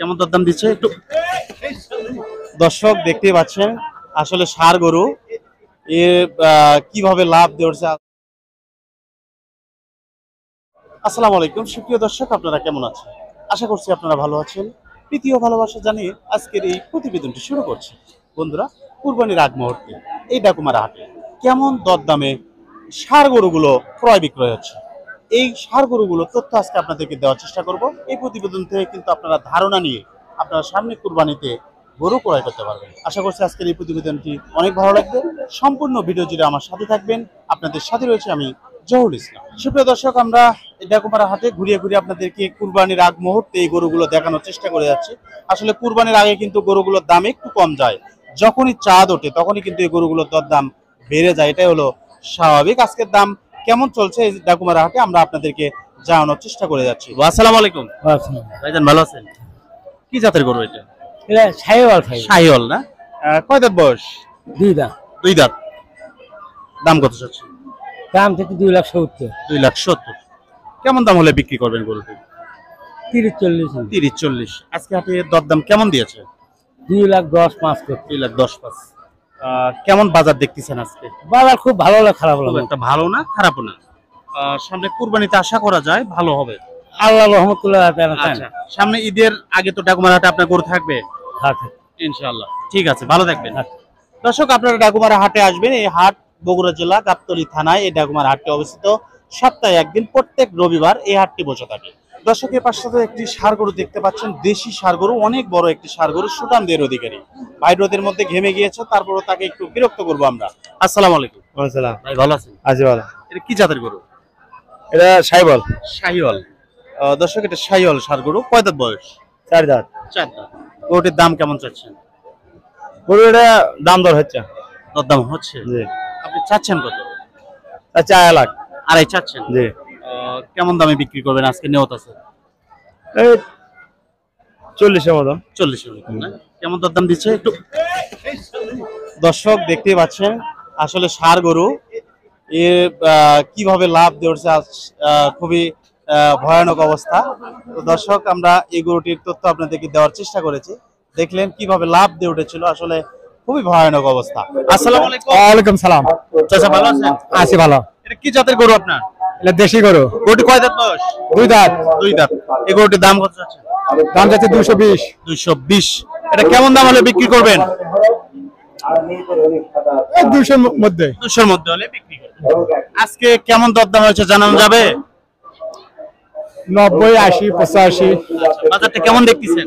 কেমন দাম দিচ্ছে একটু দর্শক দেখতেই পাচ্ছেন আসলে ষাঁড় গরু কিভাবে লাভ দিচ্ছে। আসসালামু আলাইকুম সুপ্রিয় দর্শক, আপনারা কেমন আছেন? আশা করছি আপনারা ভালো আছেন। প্রীতি ও ভালোবাসা জানিয়ে আজকের এই প্রতিবেদনটি শুরু করছি। বন্ধুরা, কুরবানির আগ মুহূর্তে এই ডাকুমারা হাটে কেমন দরদামে ষাঁড় গরুগুলো ক্রয় বিক্রয় হচ্ছে, এই ষাঁড় গরুগুলো তথ্য আজকে আপনাদেরকে দেওয়ার চেষ্টা করব। এই প্রতিবেদন থেকে কিন্তু আপনারা ধারণা নিয়ে আপনারা সামনে কুরবানিতে গরু ক্রয় করতে পারবেন। আশা করছি আজকের এই প্রতিবেদনটি অনেক ভালো লাগবে। সম্পূর্ণ ভিডিও জুড়ে আমার সাথে থাকবেন। আপনাদের সাথে রয়েছে আমি জহুরুল ইসলাম। সুপ্রিয় দর্শক, আমরা ডাকুমারা হাটে ঘুরিয়ে ঘুরিয়ে আপনাদেরকে কুরবানির আগ মুহূর্তে এই গরুগুলো দেখানোর চেষ্টা করে যাচ্ছি। আসলে কুরবানির আগে কিন্তু গরুগুলোর দাম একটু কম যায়, যখনই চাঁদ ওঠে তখনই কিন্তু এই গরুগুলোর দরদাম বেড়ে যায়, এটাই হলো স্বাভাবিক। আজকের দাম কেমন চলছে এই ডাকুমারা হাটে আমরা আপনাদেরকে জানানোর চেষ্টা করে যাচ্ছি। আসসালামু আলাইকুম ভাইজান, ভালো আছেন? কি জাতের গরু এটা? এটা শাহিওয়াল। শাহিওয়াল না? কয় দাঁত বয়স? দুই দাঁত। দাম কত চাচ্ছেন? দাম থেকে 2,70,000। 2,70,000। কেমন দাম হলে বিক্রি করবেন গরুটি? 30-40। আজকে হাটে দরদাম কেমন দিয়েছে? 2,10,500। 2,10,500। কেমন বাজার দেখতেছেন আজকে? বাজার খুব ভালো না, খারাপ না, একটা ভালো না খারাপও না। সামনে কুরবানিতে আশা করা যায় ভালো হবে আল্লাহ রহমতুল্লাহ। আচ্ছা, সামনে ঈদের আগে তো ডাকুমারা হাটে আপনার গরু থাকবে ইনশাআল্লাহ। ঠিক আছে, ভালো থাকবেন। দর্শক, আপনারা ডাকুমারা হাটে আসবেন। এই হাট বগুড়া জেলা গাবতলী থানায় এই ডাকুমারা হাটটি অবস্থিত। সপ্তাহে একদিন প্রত্যেক রবিবার এই হাটটি বসে থাকে। দর্শকের পাশে একটি ষাঁড় গরু দেখতে পাচ্ছেন, দেশি ষাঁড় গরু, অনেক বড় একটি ষাঁড় গরু, সুটামদের অধিকারী। ভাই রোদের মধ্যে ঘেমে গিয়েছে, তারপরও তাকে একটু বিরক্ত করবো আমরা। আসসালামু আলাইকুম। ভাই ভালো আছেন? আছি ভালো। এটা কি জাতের গরু? এটা শাহিওয়াল। শাহিওয়াল। দর্শক, এটা শাহিওয়াল ষাঁড় গরু। কয় দাঁত বয়স? 4 দাঁত। 4 দাঁত। গরুটির দাম কেমন চাচ্ছেন? গরু এটা দাম দর হচ্ছে। দরদাম হচ্ছে? জি। আপনি চাচ্ছেন কত? 4 লাখ। আড়াই চাচ্ছেন? জি। কেমন দামে বিক্রি করবেন আজকে? নিয়ত আছে 40-এর মতো। 40-এর মতো না? কেমন দরদাম দিচ্ছে একটু দর্শক দেখতেই পাচ্ছেন আসলে ষাঁড় গরু কিভাবে লাভ দিচ্ছে, খুবই ভয়ানক অবস্থা। তো দর্শক, আমরা এই গরুটির তথ্য আপনাদেরকে দেওয়ার চেষ্টা করেছি। দেখলেন কিভাবে লাভ দিয়ে উঠেছিল, আসলে খুবই ভয়ানক অবস্থা। আসসালামু আলাইকুম। ওয়ালাইকুম সালাম। চাচা ভালো আছেন? আছি ভালো। এটা কি জাতের গরু আপনার? এটা দেশি গরু। গরুটি কয় দাঁত বয়স? 2 দাঁত। 2 দাঁত। এই গরুটির দাম কত আছে? দাম যাচ্ছে 220। 220। এটা কেমন দাম হলে বিক্রি করবেন? 200-এর মধ্যে। 200-এর মধ্যে হলে বিক্রি করবেন। আজকে কেমন দরদাম হয়েছে জানানো যাবে? 90, 80, 85। বাজারটা কেমন দেখতেছেন?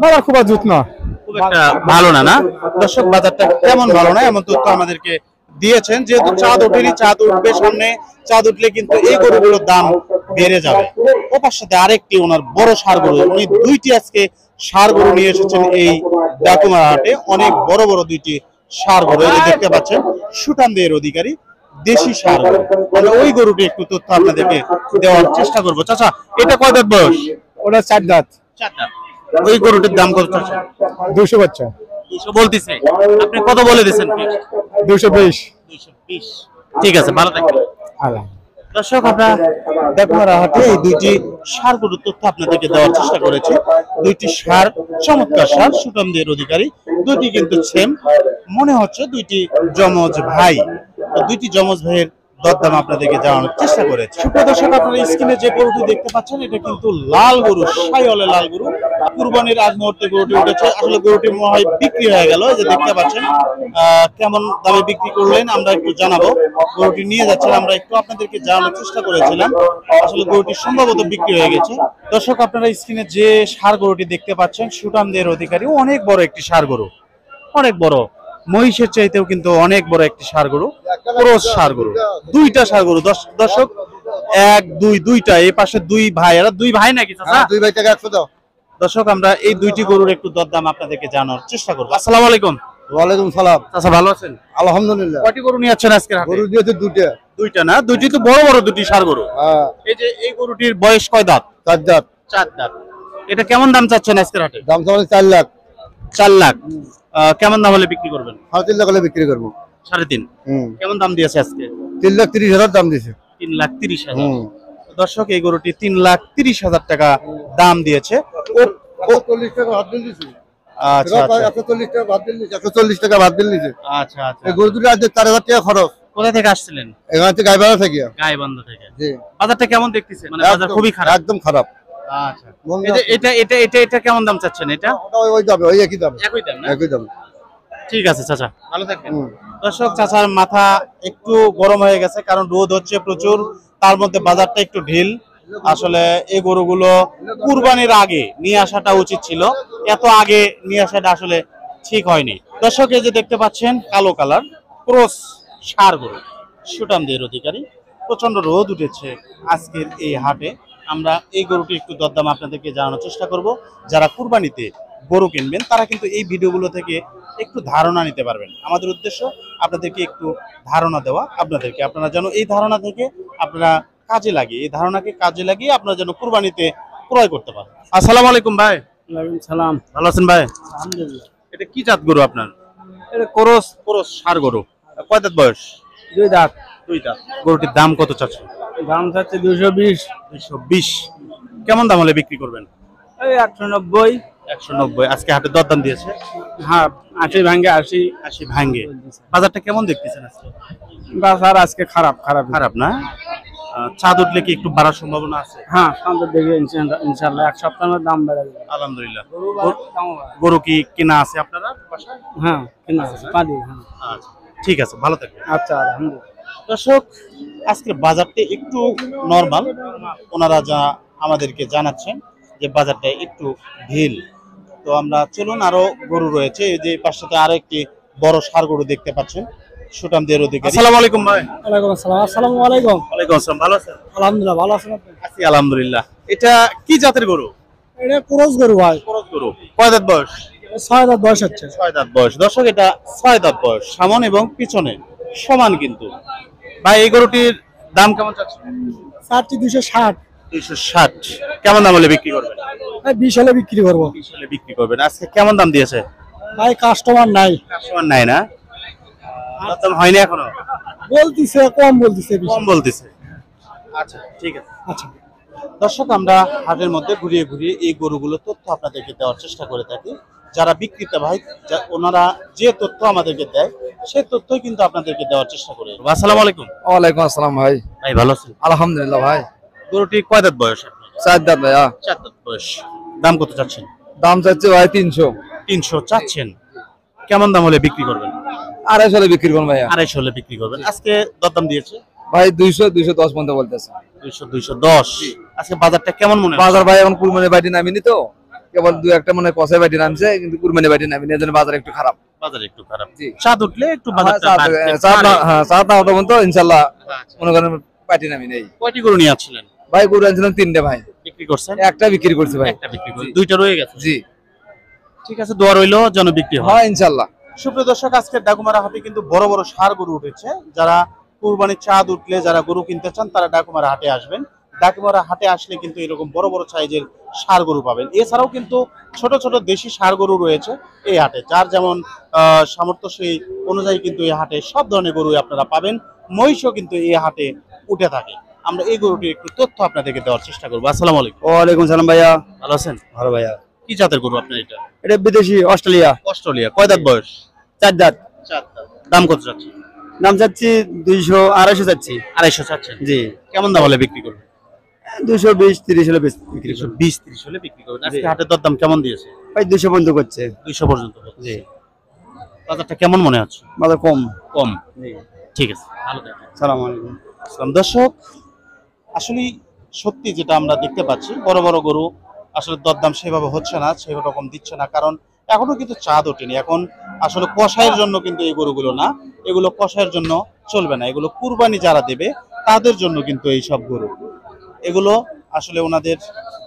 বাজার খুব জুত না, খুব একটা ভালো না। না দর্শক, বাজারটা কেমন ভালো না এমন তথ্য আমাদেরকে দিয়েছেন। যেহেতু চাঁদ ওঠেনি, চাঁদ উঠবে সামনে, চাঁদ উঠলে কিন্তু এই গরুগুলোর দাম বেড়ে যাবে। ওপার সাথে আরেকটি ওনার বড় ষাঁড় গরু, উনি দুইটি আজকে ষাঁড় গরু নিয়ে এসেছেন এই ডাকুমারা হাটে। অনেক বড় বড় দুইটি ষাঁড় গরু দেখতে পাচ্ছেন, সুটামদের অধিকারী দেশি ষাঁড় গরু। আমরা ওই গরুটি একটু তথ্য আপনাদেরকে দেওয়ার চেষ্টা করবো। চাচা, এটা কয় দাঁত বয়স? ওটা 4 দাঁত। 4 দাঁত। ওই গরুটির দাম কত চাচ্ছেন? 200 বাচ্চা। 200 বলতেছে, আপনি কত বলে দিয়েছেন? 220। 220। ঠিক আছে, ভালো থাকবেন। আল্লাহ। দর্শক, আমরা ডাকুমারা হাটে এই দুইটি ষাঁড় গরুর তথ্য আপনাদেরকে দেওয়ার চেষ্টা করেছি। দুইটি ষাঁড়, চমৎকার ষাঁড়, সুটামদের অধিকারী। দুইটি কিন্তু সেম, মনে হচ্ছে দুইটি যমজ ভাই। দুইটি যমজ ভাইয়ের দরদাম আপনাদেরকে জানানোর চেষ্টা করেছি। সুপ্রিয় দর্শক, আপনারা স্ক্রিনে যে গরুটি দেখতে পাচ্ছেন, এটা কিন্তু লাল গরু, শাহিওয়ালের লাল গরু। কুরবানির আগ মুহূর্তে গরুটি উঠেছে। আসলে গরুটি মনে হয় বিক্রি হয়ে গেল, এই যে দেখতে পাচ্ছেন। কেমন দামে বিক্রি করলেন আমরা একটু জানাবো। গরুটি নিয়ে যাচ্ছেন, আমরা একটু আপনাদেরকে জানানোর চেষ্টা করেছিলাম। আসলে গরুটি সম্ভবত বিক্রি হয়ে গেছে। দর্শক, আপনারা স্ক্রিনে যে ষাঁড় গরুটি দেখতে পাচ্ছেন, সুটামদের অধিকারী, অনেক বড় একটি ষাঁড় গরু, অনেক বড়, মহিষের চাইতেও কিন্তু অনেক বড় একটি ষাঁড় গরু, ক্রস ষাঁড় গরু। দুইটা ষাঁড় গরু দর্শক, 1, 2, দুইটা। এই পাশে দুই ভাই, এরা দুই ভাই নাকি চাচা? দুই ভাই থেকে 100 দাও। দর্শক, আমরা এই দুইটি গরুর একটু দরদাম আপনাদেরকে জানানোর চেষ্টা করবো। আসসালামু আলাইকুম। ওয়ালাইকুম সালাম। চাচা ভালো আছেন? আলহামদুলিল্লাহ। কয়টি গরু নিয়ে যাচ্ছেন আজকে হাটে? গরু দিয়েছে দুটো। দুইটা না? দুইটি তো বড় বড় দুটি ষাঁড় গরু। হ্যাঁ। এই যে এই গরুটির বয়স কয় দাঁত? 4 দাঁত। 4 দাঁত। এটা কেমন দাম চাচ্ছেন আজকে হাটে? দাম তাহলে 4 লাখ। 4 লাখ। কেমন দাম হলে বিক্রি করবেন? 3.5 লাখ হলে বিক্রি করবো। 3.5। হুম। কেমন দাম দিয়েছে আজকে? 3,30,000 দাম দিয়েছে। 3,30,000। দর্শক, এই গরুটি 3,30,000 টাকা দাম দিয়েছে। 140 টাকা ভাত বিল দিছি। আচ্ছা আচ্ছা 140 টাকা ভাত বিল দিছি, 140 টাকা ভাত বিল দিছি। আচ্ছা আচ্ছা এই গরু দুটো আজ 4000 টাকা খরচ। কোথা থেকে আসছিলেন? এখান থেকে গাইবান্ধা থেকে। গাইবান্ধা থেকে। জি। বাজারটা কেমন দেখতেছেন? মানে বাজার একদম- খুবই খারাপ। একদম খারাপ। আচ্ছা এটা কেমন দাম চাচ্ছেন এটা? ওটা ওই দামে, ওই একই দামে। একই দাম না? একই দাম। ঠিক আছে চাচা, ভালো থাকবেন। দর্শক, চাচার মাথা একটু গরম হয়ে গেছে, কারণ রোদ হচ্ছে প্রচুর, তার মধ্যে বাজারটা একটু ঢিল। আসলে এই গরুগুলো কুরবানির আগে নিয়ে আসাটা উচিত ছিল, এত আগে নিয়ে আসাটা আসলে ঠিক হয়নি। দর্শক, এই যে দেখতে পাচ্ছেন কালো কালার ক্রস ষাঁড় গরু, সুটামদের অধিকারী। প্রচন্ড রোদ উঠেছে আজকের এই হাটে। আমরা এই গরুটি একটু দরদাম আপনাদেরকে জানানোর চেষ্টা করব। যারা কুরবানিতে গরু কিনবেন তারা কিন্তু এই ভিডিওগুলো থেকে একটু ধারণা নিতে পারবেন। আমাদের উদ্দেশ্য আপনাদেরকে একটু ধারণা দেওয়া, আপনারা যেন এই ধারণা থেকে আপনারা কাজে লাগিয়ে, এই ধারণাকে কাজে লাগিয়ে আপনারা যেন কুরবানিতে ক্রয় করতে পারেন। আসসালামু আলাইকুম ভাই। ওয়ালাইকুম সালাম। ভালো আছেন ভাই? আলহামদুলিল্লাহ। এটা কি জাত গরু আপনার? এটা ক্রস ক্রস ষাঁড় গরু। কয় দাঁত বয়স? 2 দাঁত। 2 দাঁত। গরুটির দাম কত চাচ্ছেন? দাম চাচ্ছে 220। 220। কেমন দাম হলে বিক্রি করবেন? এই 190। 190। আজকে হাটে দরদাম দিয়েছে? হ্যাঁ, 80 ভাঙ্গে 80। 80 ভাঙ্গে। বাজারটা কেমন দেখতেছেন আজকে? বাজার আজকে খারাপ। খারাপ না? চাঁদ উঠলে কি একটু বাড়ার সম্ভাবনা আছে? হ্যাঁ, সামনে দেখে ইনশাআল্লাহ এক সপ্তাহের দাম বেড়ে যাবে। আলহামদুলিল্লাহ। দামও বাড়বে। গরু কি কেনা আছে আপনারা বাসায়? হ্যাঁ, কিনা আছে পানি। হ্যাঁ। আচ্ছা, ঠিক আছে, ভালো থাকবেন। আচ্ছা, আলহামদুলিল্লাহ। দর্শক, আজকের বাজারটা একটু নরমাল। ওনারা যা আমাদেরকে জানাচ্ছেন যে বাজারটা একটু ঢিল। তো আমরা চলুন, আরো গরু রয়েছে। এই যে পাশে আরো একটি বড় ষাঁড় গরু দেখতে পাচ্ছেন, সুটামদের অধিকারী। আসসালামু আলাইকুম ভাই। ওয়ালাইকুম আসসালাম। আসসালামু আলাইকুম। ওয়ালাইকুম আসসালাম, ভালো আছেন? আলহামদুলিল্লাহ, ভালো আছেন আপনি? আছি আলহামদুলিল্লাহ। এটা কি জাতের গরু? এটা ক্রস গরু ভাই। ক্রস গরু। কয় দাঁত বয়স? 6 দাঁত বয়স হচ্ছে। 6 দাঁত বয়স। দর্শক, এটা 6 দাঁত বয়স, সামনে এবং পিছনে সমান কিন্তু। ভাই, এই গরুটির দাম কেমন চাচ্ছেন? চাচ্ছি 260। 260। কেমন দাম হলে বিক্রি করবেন? ভাই 20 হলে বিক্রি করবো। 20 হলে বিক্রি করবেন। আজকে কেমন দাম দিয়েছে? ভাই কাস্টমার নাই। কাস্টমার নাই না? দাম হয়নি এখনো? বলতিছে কম, বলতিছে কম বলতেছে। আচ্ছা, ঠিক আছে। আচ্ছা। দর্শক, আমরা হাটের মধ্যে ঘুরিয়ে ঘুরিয়ে এই গরুগুলো তথ্য আপনাদেরকে দেওয়ার চেষ্টা করে থাকি। যারা বিক্রেতা ভাই, ওনারা যে তথ্য আমাদেরকে দেয় সেই তথ্যই কিন্তু আপনাদেরকে দেওয়ার চেষ্টা করে। আসসালামু আলাইকুম। ওয়ালাইকুম আসসালাম ভাই। ভাই, ভালো আছেন? আলহামদুলিল্লাহ ভাই। গরুটি কয় দাঁত বয়স আপনার? 4 দাঁত ভাইয়া। 4 দাঁত বয়স। দাম কত চাচ্ছেন? দাম চাচ্ছে ভাই 300। 300 চাচ্ছেন। কেমন দাম হলে বিক্রি করবেন? 250 হলে বিক্রি করুন ভাইয়া। 250 হলে বিক্রি করবেন। আজকে দরদাম দিয়েছে ভাই 200 210 পর্যন্ত বলতেছে। 200 210। আজকে বাজারটা কেমন মনে হয়? বাজার ভাই এখন কুরবানি বাড়ি নামিনি তো, কেবল 2-1টা মনে কষাই বাড়ি নামছে, কিন্তু কুরবানি বাড়ি নামিনি, এজন্য বাজার একটু খারাপ। বাজার একটু খারাপ। জি। চাঁদ উঠলে একটু বাজারটা বাড়তে চাঁদ না ওটা পর্যন্ত ইনশাল্লাহ আচ্ছা। মনে করেন পার্টি নামি নেই। কয়টি গরু নিয়ে আসছিলেন? ভাই গরু আনছিলাম 3টে ভাই, বিক্রি করছেন? একটা বিক্রি করছি ভাই। একটা বিক্রি করে 2টা রয়ে গেছে। জি, ঠিক আছে, দোয়া রইলো যেন বিক্রি হয়। হ্যাঁ ইনশাল্লাহ। সুপ্রিয় দর্শক, আজকে ডাকুমারা হাটে কিন্তু বড় বড় ষাঁড় গরু উঠেছে। যারা কুরবানির চাঁদ উঠলে যারা গরু কিনতে চান তারা ডাকুমারা হাটে আসবেন। ডাকুমারা হাটে আসলে কিন্তু এরকম বড় বড় সাইজের ষাঁড় গরু পাবেন। এছাড়াও কিন্তু ছোট ছোট দেশি ষাঁড় গরু রয়েছে এই হাটে। যার যেমন সামর্থ্য সেই অনুযায়ী কিন্তু এই হাটে সব ধরনের গরু আপনারা পাবেন। মহিষও কিন্তু এই হাটে উঠে থাকে। আমরা এই গরুটির একটু তথ্য আপনাদেরকে দেওয়ার চেষ্টা করবো। আসসালামু আলাইকুম। ওয়ালাইকুম সালাম ভাইয়া। ভালো আছেন? ভালো ভাইয়া। কি জাতের গরু আপনার এটা? এটা বিদেশি, অস্ট্রেলিয়া। অস্ট্রেলিয়া। কয় দাঁত বয়স? 4 দাঁত। 4 দাঁত। দাম কত চাচ্ছেন? দাম চাচ্ছি 200 250 চাচ্ছি। 250 চাচ্ছেন? জি। কেমন দাম হলে বিক্রি করবেন? 220 30 হলে বিক্রি করব। 20-30 হলে বিক্রি করবেন। আজকে হাটের দরদাম কেমন দিয়েছে? ভাই 200 পর্যন্ত করছে। 200 পর্যন্ত হচ্ছে। জি। বাজারটা কেমন মনে হচ্ছে? বাজার কম। কম। জি। ঠিক আছে, ভালো থাকবেন। আসসালামু আলাইকুম। আসসালাম। দর্শক, আসলে সত্যি যেটা আমরা দেখতে পাচ্ছি, বড় বড় গরু আসলে দরদাম সেভাবে হচ্ছে না, সেরকম দিচ্ছে না, কারণ এখনো কিন্তু চাঁদ ওঠেনি। এখন আসলে কষাইয়ের জন্য কিন্তু এই গরুগুলো না, এগুলো কষাইয়ের জন্য চলবে না, এগুলো কুরবানি যারা দেবে তাদের জন্য কিন্তু এই সব গরু। এগুলো আসলে ওনাদের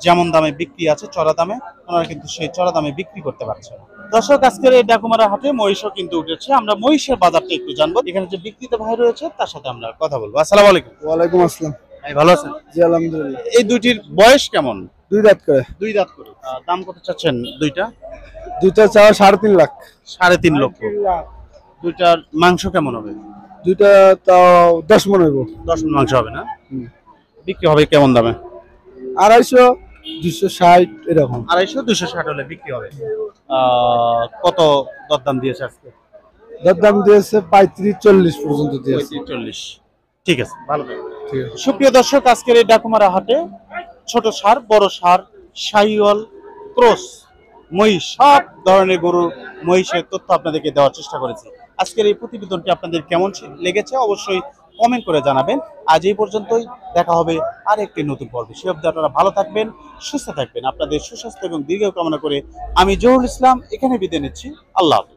যেমন দামে বিক্রি আছে চড়া দামে, ওনারা কিন্তু সেই চড়া দামে বিক্রি করতে পারছে না। দর্শক, আজকের এই ডাকুমারা হাটে মহিষও কিন্তু উঠেছে। আমরা মহিষের বাজারটা একটু জানবো। এখানে যে বিক্রিত ভাই রয়েছে তার সাথে আমরা কথা বলবো। আসসালামু আলাইকুম। ওয়ালাইকুম আসসালাম। ভাই, ভালো আছেন? জি আলহামদুলিল্লাহ। এই দুইটির বয়স কেমন? 2 দাঁত করে। 2 দাঁত করে। দাম কত চাচ্ছেন দুইটা? দুইটা চাওয়া 3.5 লাখ। 3.5 লক্ষ। দুইটার মাংস কেমন হবে? দুইটা তাও 10 মন হইব। 10 মণ মাংস হবে না? বিক্রি হবে কেমন দামে? 250 260 এরকম। 250-260 হলে বিক্রি হবে। কত দরদাম দিয়েছে আজকে? দরদাম দিয়েছে 35-40 পর্যন্ত দিয়েছে। 35-40। ঠিক আছে, ভালো থাকবেন। ঠিক আছে। সুপ্রিয় দর্শক, আজকের এই ডাকুমারা হাটে ছোট ষাঁড়, বড় ষাঁড়, শাহিওয়াল, ক্রস, মহিষ, সব ধরনের গরু মহিষের তথ্য আপনাদেরকে দেওয়ার চেষ্টা করেছি। আজকের এই প্রতিবেদনটি আপনাদের কেমন লেগেছে অবশ্যই কমেন্ট করে জানাবেন। আজ এই পর্যন্তই, দেখা হবে আর একটি নতুন পর্বে। সে অবধি আপনারা ভালো থাকবেন, সুস্থ থাকবেন। আপনাদের সুস্বাস্থ্য এবং দীর্ঘ কামনা করে আমি জহুরুল ইসলাম এখানে বিদায় নিচ্ছি। আল্লাহ হাফেজ।